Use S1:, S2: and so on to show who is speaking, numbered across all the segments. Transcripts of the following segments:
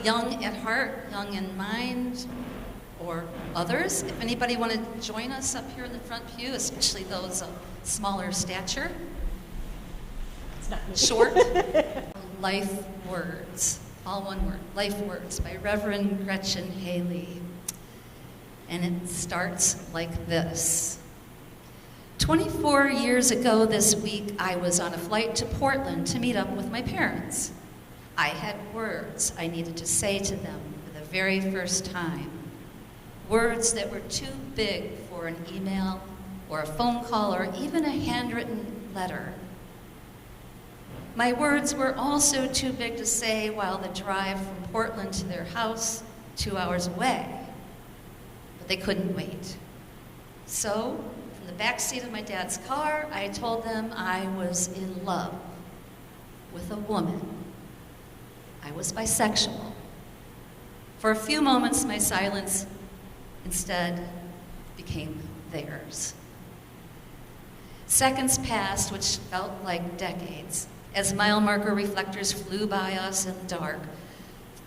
S1: young at heart, young in mind, or others. If anybody want to join us up here in the front pew, especially those of smaller stature.
S2: It's not me.
S1: Short. Lifewords, all one word, Lifewords by Reverend Gretchen Haley. And it starts like this. 24 years ago this week, I was on a flight to Portland to meet up with my parents. I had words I needed to say to them for the very first time. Words that were too big for an email or a phone call or even a handwritten letter. My words were also too big to say while the drive from Portland to their house, 2 hours away. But they couldn't wait. So, from the back seat of my dad's car, I told them I was in love with a woman. I was bisexual. For a few moments, my silence instead became theirs. Seconds passed, which felt like decades, as mile marker reflectors flew by us in the dark.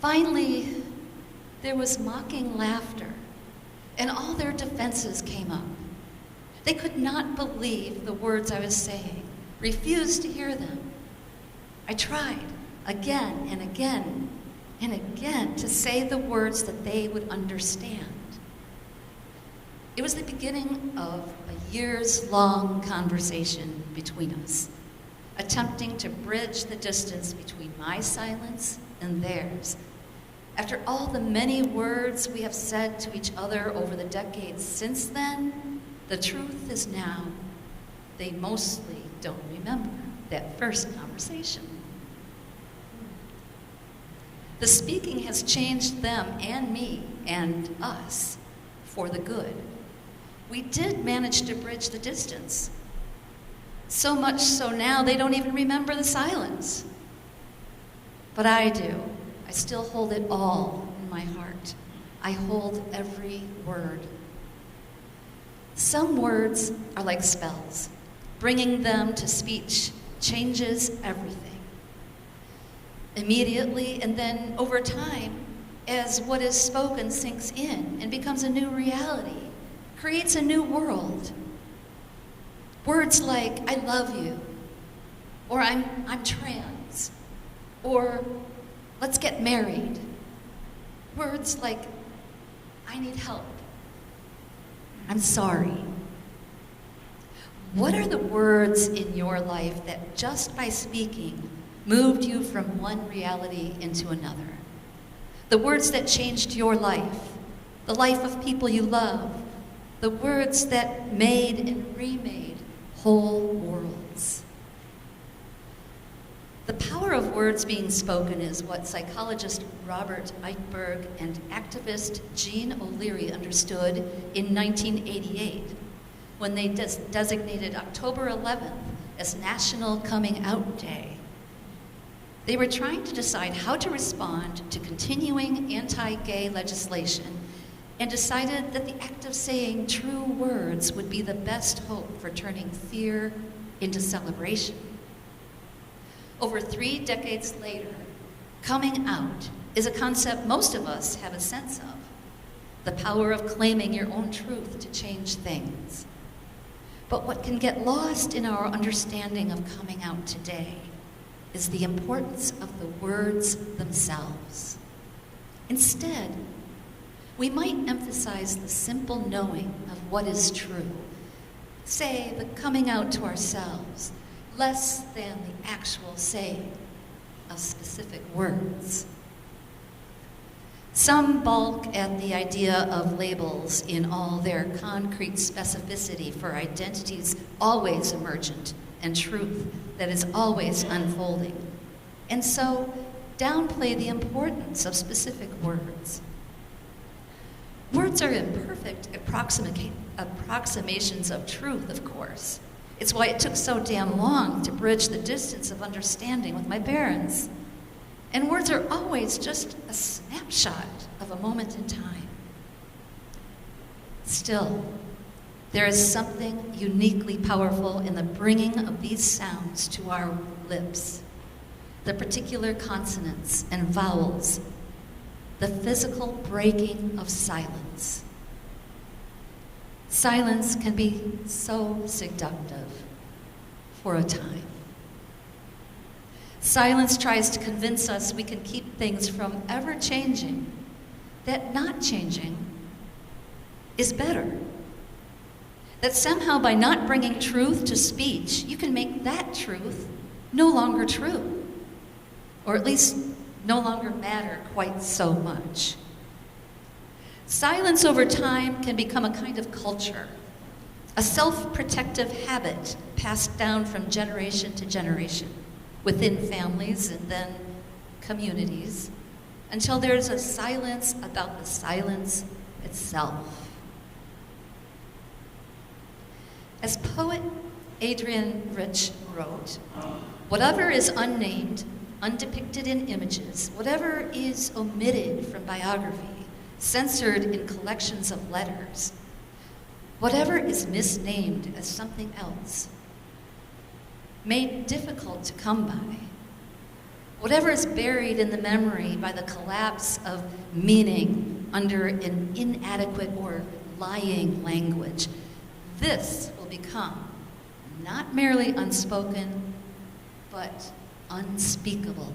S1: Finally, there was mocking laughter, and all their defenses came up. They could not believe the words I was saying, refused to hear them. I tried again and again and again to say the words that they would understand. It was the beginning of a years-long conversation between us, attempting to bridge the distance between my silence and theirs. After all the many words we have said to each other over the decades since then, the truth is now they mostly don't remember that first conversation. The speaking has changed them and me and us for the good. We did manage to bridge the distance. So much so now they don't even remember the silence. But I do. I still hold it all in my heart. I hold every word. Some words are like spells. Bringing them to speech changes everything. Immediately and then over time, as what is spoken sinks in and becomes a new reality, creates a new world. Words like, I love you, or I'm trans, or let's get married. Words like, I need help, I'm sorry. What are the words in your life that just by speaking moved you from one reality into another? The words that changed your life, the life of people you love, the words that made and remade whole worlds. The power of words being spoken is what psychologist Robert Eichberg and activist Jean O'Leary understood in 1988 when they designated October 11th as National Coming Out Day. They were trying to decide how to respond to continuing anti-gay legislation and decided that the act of saying true words would be the best hope for turning fear into celebration. Over 3 decades later, coming out is a concept most of us have a sense of. The power of claiming your own truth to change things. But what can get lost in our understanding of coming out today is the importance of the words themselves. Instead, we might emphasize the simple knowing of what is true. Say the coming out to ourselves, less than the actual saying of specific words. Some balk at the idea of labels in all their concrete specificity for identities always emergent and truth that is always unfolding, and so downplay the importance of specific words. Words are imperfect approximations of truth, of course. It's why it took so damn long to bridge the distance of understanding with my parents. And words are always just a snapshot of a moment in time. Still, there is something uniquely powerful in the bringing of these sounds to our lips, the particular consonants and vowels the physical breaking of silence. Silence can be so seductive for a time. Silence tries to convince us we can keep things from ever changing, that not changing is better. That somehow by not bringing truth to speech, you can make that truth no longer true, or at least no longer matter quite so much. Silence over time can become a kind of culture, a self-protective habit passed down from generation to generation, within families and then communities, until there's a silence about the silence itself. As poet Adrienne Rich wrote, whatever is unnamed, undepicted in images, whatever is omitted from biography, censored in collections of letters, whatever is misnamed as something else, made difficult to come by, whatever is buried in the memory by the collapse of meaning under an inadequate or lying language, this will become not merely unspoken, but unspeakable.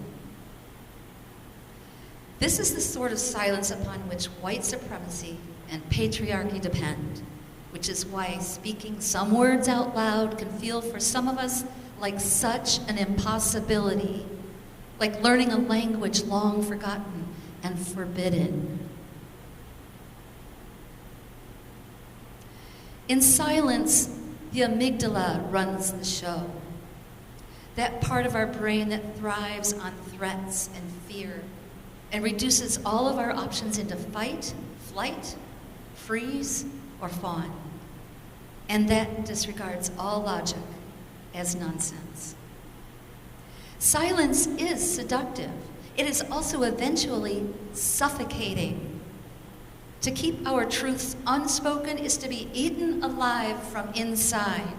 S1: This is the sort of silence upon which white supremacy and patriarchy depend, which is why speaking some words out loud can feel for some of us like such an impossibility, like learning a language long forgotten and forbidden. In silence, the amygdala runs the show. That part of our brain that thrives on threats and fear and reduces all of our options into fight, flight, freeze, or fawn. And that disregards all logic as nonsense. Silence is seductive. It is also eventually suffocating. To keep our truths unspoken is to be eaten alive from inside.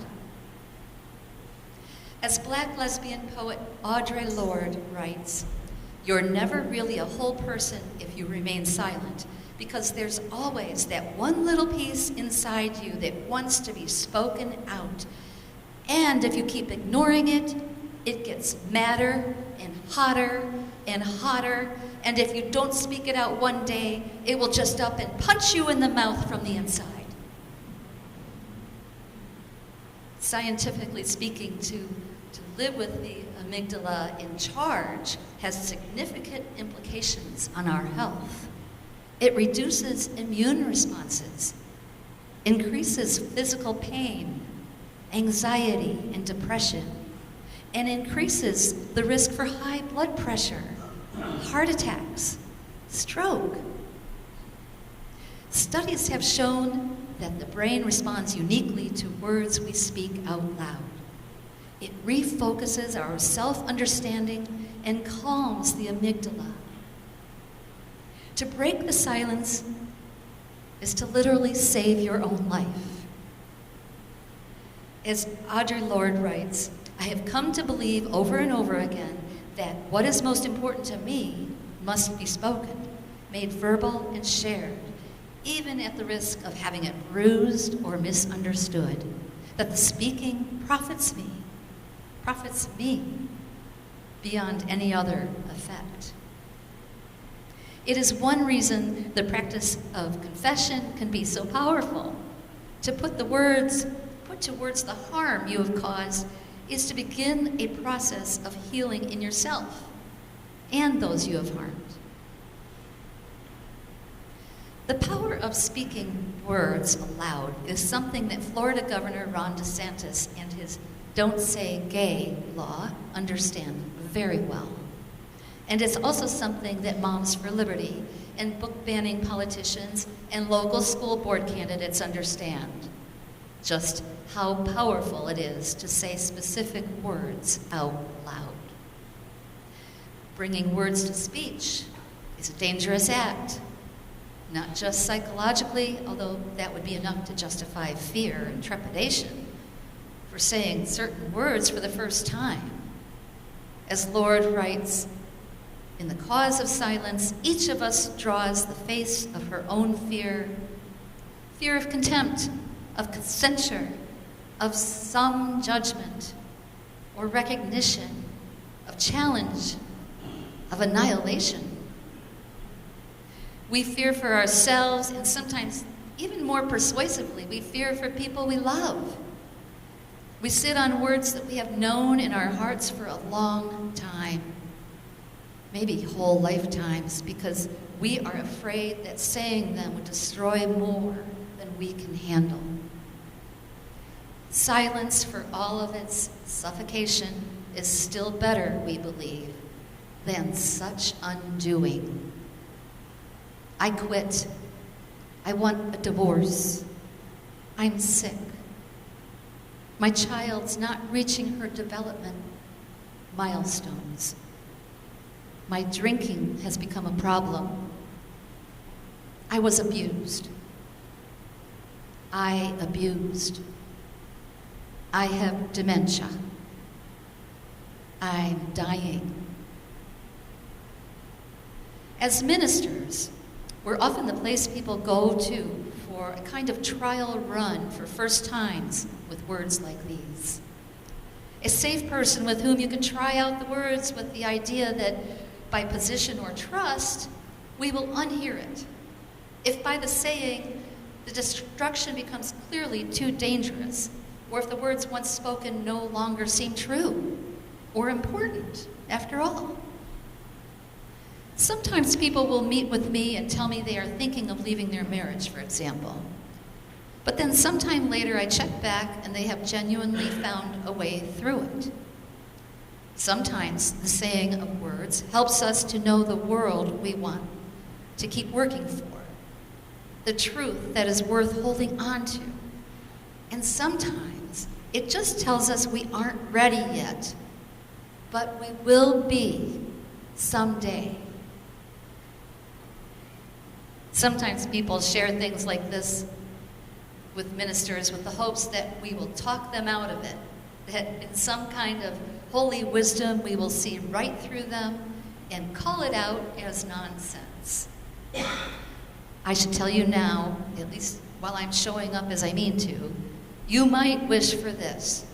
S1: As Black lesbian poet Audre Lorde writes, "You're never really a whole person if you remain silent, because there's always that one little piece inside you that wants to be spoken out. And if you keep ignoring it, it gets madder and hotter and hotter, and if you don't speak it out one day, it will just up and punch you in the mouth from the inside." Scientifically speaking, to live with the amygdala in charge has significant implications on our health. It reduces immune responses, increases physical pain, anxiety, and depression, and increases the risk for high blood pressure, heart attacks, stroke. Studies have shown that the brain responds uniquely to words we speak out loud. It refocuses our self-understanding and calms the amygdala. To break the silence is to literally save your own life. As Audre Lorde writes, "I have come to believe over and over again that what is most important to me must be spoken, made verbal and shared, even at the risk of having it bruised or misunderstood, that the speaking profits me beyond any other effect." It is one reason the practice of confession can be so powerful. To put to words the harm you have caused is to begin a process of healing in yourself and those you have harmed. The power of speaking words aloud is something that Florida Governor Ron DeSantis and his "Don't Say Gay" law understand very well. And it's also something that Moms for Liberty and book-banning politicians and local school board candidates understand. Just how powerful it is to say specific words out loud. Bringing words to speech is a dangerous act, not just psychologically, although that would be enough to justify fear and trepidation for saying certain words for the first time. As Lorde writes, In the cause of silence, each of us draws the face of her own fear. Fear of contempt, of censure, of some judgment or recognition, of challenge, of annihilation. We fear for ourselves, and sometimes even more persuasively, we fear for people we love. We sit on words that we have known in our hearts for a long time, maybe whole lifetimes, because we are afraid that saying them would destroy more than we can handle. Silence, for all of its suffocation, is still better, we believe, than such undoing. I quit. I want a divorce. I'm sick. My child's not reaching her development milestones. My drinking has become a problem. I was abused. I abused. I have dementia. I'm dying. As ministers, we're often the place people go to for a kind of trial run for first times with words like these. A safe person with whom you can try out the words with the idea that by position or trust, we will unhear it. If by the saying, the destruction becomes clearly too dangerous, or if the words once spoken no longer seem true or important after all. Sometimes people will meet with me and tell me they are thinking of leaving their marriage, for example. But then sometime later I check back and they have genuinely found a way through it. Sometimes the saying of words helps us to know the world we want to keep working for, the truth that is worth holding on to. And sometimes it just tells us we aren't ready yet, but we will be someday. Sometimes people share things like this with ministers with the hopes that we will talk them out of it, that in some kind of holy wisdom we will see right through them and call it out as nonsense. I should tell you now, at least while I'm showing up as I mean to, you might wish for this,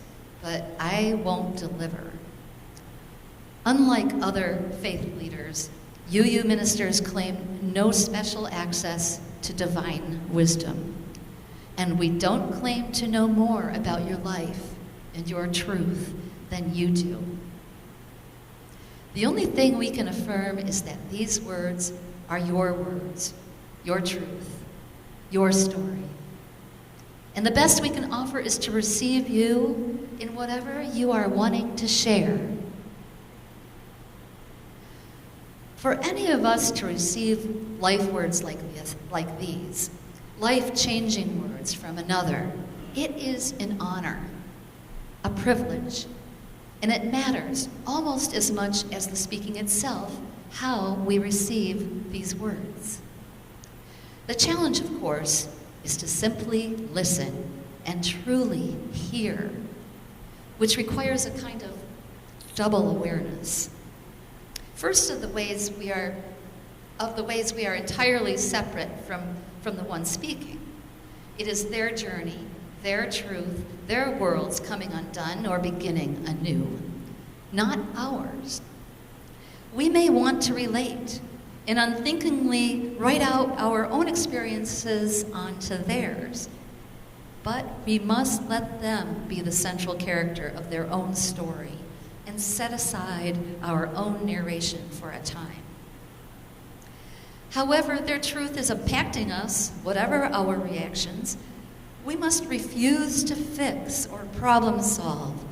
S1: but I won't deliver. Unlike other faith leaders, you ministers claim no special access to divine wisdom. And we don't claim to know more about your life and your truth than you do. The only thing we can affirm is that these words are your words, your truth, your story. And the best we can offer is to receive you in whatever you are wanting to share. For any of us to receive life words like these, life-changing words from another, it is an honor, a privilege, and it matters almost as much as the speaking itself, how we receive these words. The challenge, of course, is to simply listen and truly hear, which requires a kind of double awareness. First, of the ways we are entirely separate from the one speaking. It is their journey, their truth, their worlds coming undone or beginning anew, not ours. We may want to relate and unthinkingly write out our own experiences onto theirs, but we must let them be the central character of their own story and set aside our own narration for a time. However, their truth is impacting us, whatever our reactions, we must refuse to fix or problem solve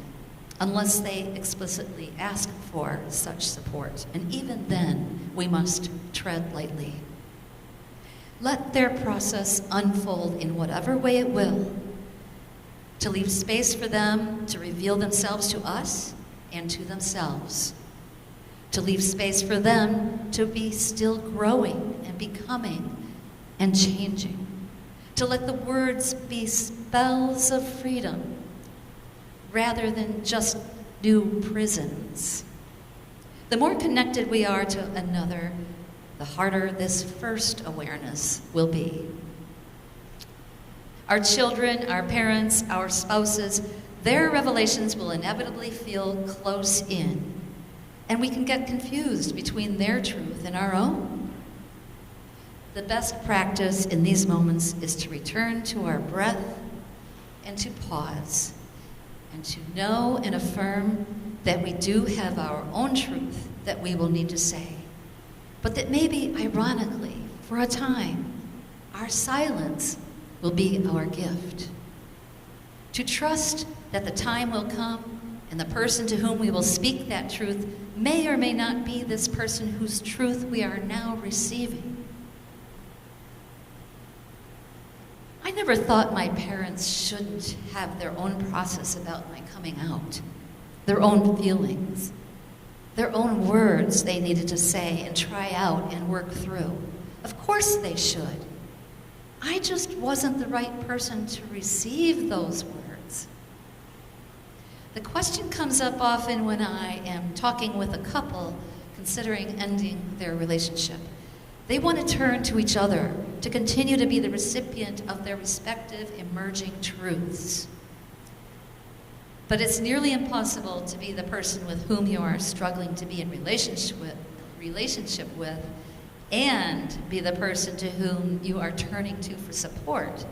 S1: unless they explicitly ask for such support. And even then, we must tread lightly. Let their process unfold in whatever way it will, to leave space for them to reveal themselves to us and to themselves, to leave space for them to be still growing and becoming and changing, to let the words be spells of freedom rather than just new prisons. The more connected we are to another, the harder this first awareness will be. Our children, our parents, our spouses, their revelations will inevitably feel close in, and we can get confused between their truth and our own. The best practice in these moments is to return to our breath and to pause, and to know and affirm that we do have our own truth that we will need to say, but that maybe, ironically, for a time, our silence will be our gift. To trust that the time will come and the person to whom we will speak that truth may or may not be this person whose truth we are now receiving. I never thought my parents shouldn't have their own process about my coming out, their own feelings, their own words they needed to say and try out and work through. Of course they should. I just wasn't the right person to receive those words. The question comes up often when I am talking with a couple considering ending their relationship. They want to turn to each other to continue to be the recipient of their respective emerging truths. But it's nearly impossible to be the person with whom you are struggling to be in relationship with and be the person to whom you are turning to for support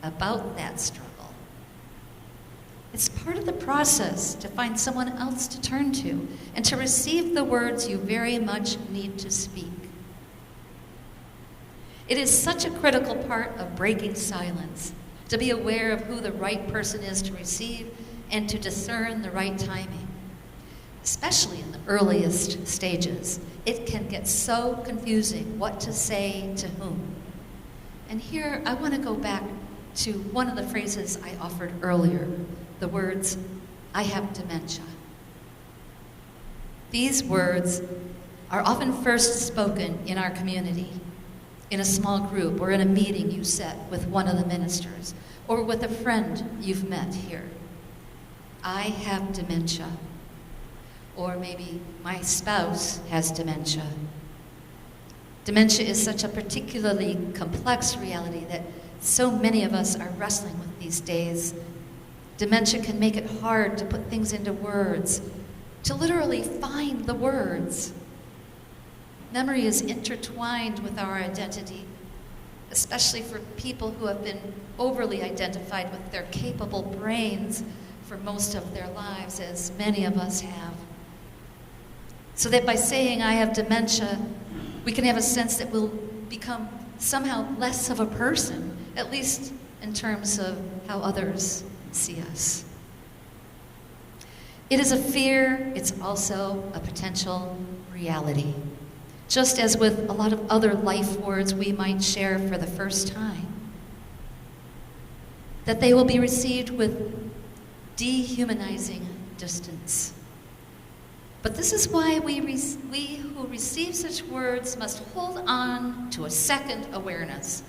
S1: about that struggle. It's part of the process to find someone else to turn to and to receive the words you very much need to speak. It is such a critical part of breaking silence to be aware of who the right person is to receive and to discern the right timing. Especially in the earliest stages, it can get so confusing what to say to whom. And here I want to go back to one of the phrases I offered earlier, the words, "I have dementia." These words are often first spoken in our community, in a small group or in a meeting you set with one of the ministers or with a friend you've met here. I have dementia. Or maybe my spouse has dementia. Dementia is such a particularly complex reality that so many of us are wrestling with these days. Dementia can make it hard to put things into words, to literally find the words. Memory is intertwined with our identity, especially for people who have been overly identified with their capable brains for most of their lives, as many of us have. So that by saying I have dementia, we can have a sense that we'll become somehow less of a person, at least in terms of how others see us. It is a fear, it's also a potential reality. Just as with a lot of other life words we might share for the first time. That they will be received with dehumanizing distance. But this is why we who receive such words must hold on to a second awareness,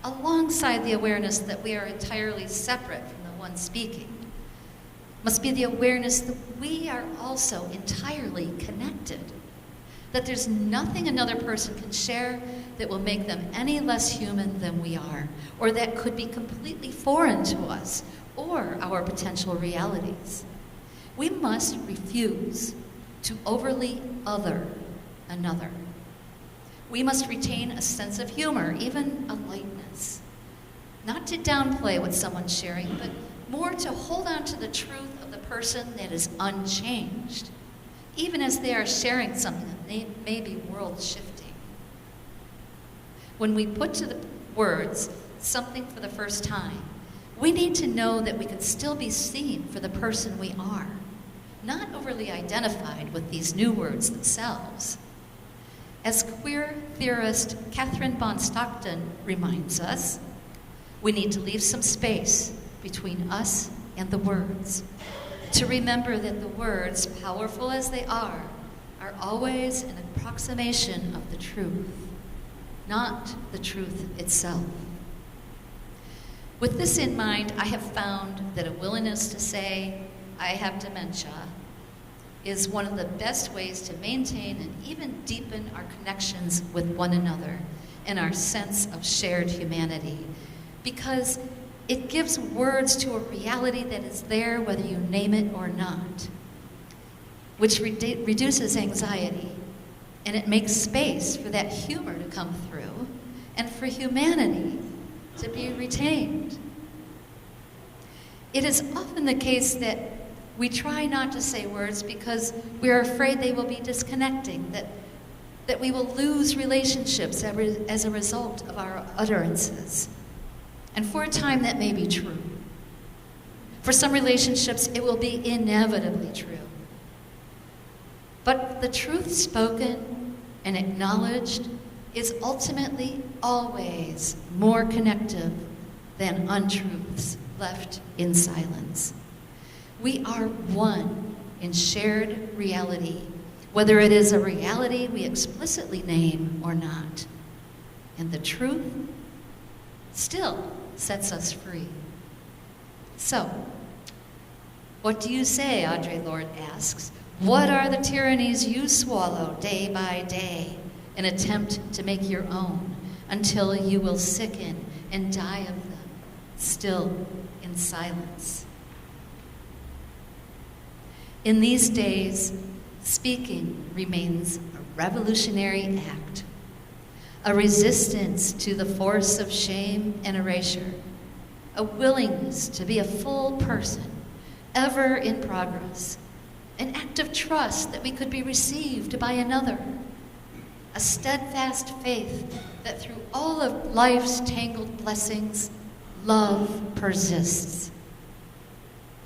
S1: alongside the awareness that we are entirely separate from the one speaking. Must be the awareness that we are also entirely connected. That there's nothing another person can share that will make them any less human than we are, or that could be completely foreign to us or our potential realities. We must refuse to overly other another. We must retain a sense of humor, even a lightness. Not to downplay what someone's sharing, but more to hold on to the truth of the person that is unchanged, even as they are sharing something that may be world-shifting. When we put to the words something for the first time, we need to know that we can still be seen for the person we are, not overly identified with these new words themselves. As queer theorist Catherine von Stockton reminds us, we need to leave some space between us and the words, to remember that the words, powerful as they are always an approximation of the truth, not the truth itself. With this in mind, I have found that a willingness to say, I have dementia, is one of the best ways to maintain and even deepen our connections with one another and our sense of shared humanity, because it gives words to a reality that is there whether you name it or not, which reduces anxiety, and it makes space for that humor to come through and for humanity to be retained. It is often the case that we try not to say words because we are afraid they will be disconnecting, that we will lose relationships as a result of our utterances. And for a time, that may be true. For some relationships, it will be inevitably true. But the truth spoken and acknowledged is ultimately always more connective than untruths left in silence. We are one in shared reality, whether it is a reality we explicitly name or not. And the truth still sets us free. So, what do you say, Audre Lorde asks? What are the tyrannies you swallow day by day and attempt to make your own until you will sicken and die of them, still in silence? In these days, speaking remains a revolutionary act, a resistance to the force of shame and erasure, a willingness to be a full person, ever in progress, an act of trust that we could be received by another, a steadfast faith that through all of life's tangled blessings, love persists.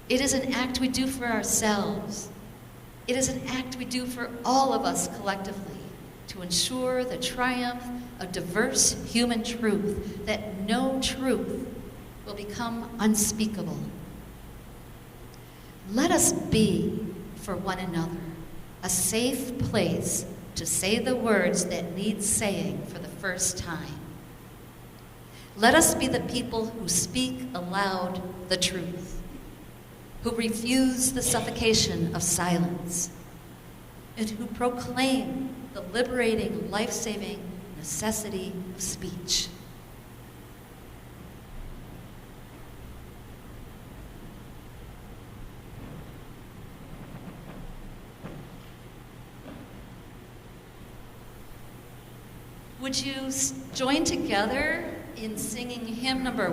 S1: It is an act we do for ourselves. It is an act we do for all of us collectively to ensure the triumph of diverse human truth, that no truth will become unspeakable. Let us be, for one another, a safe place to say the words that need saying for the first time. Let us be the people who speak aloud the truth, who refuse the suffocation of silence, and who proclaim the liberating, life-saving necessity of speech. Would you join together in singing hymn number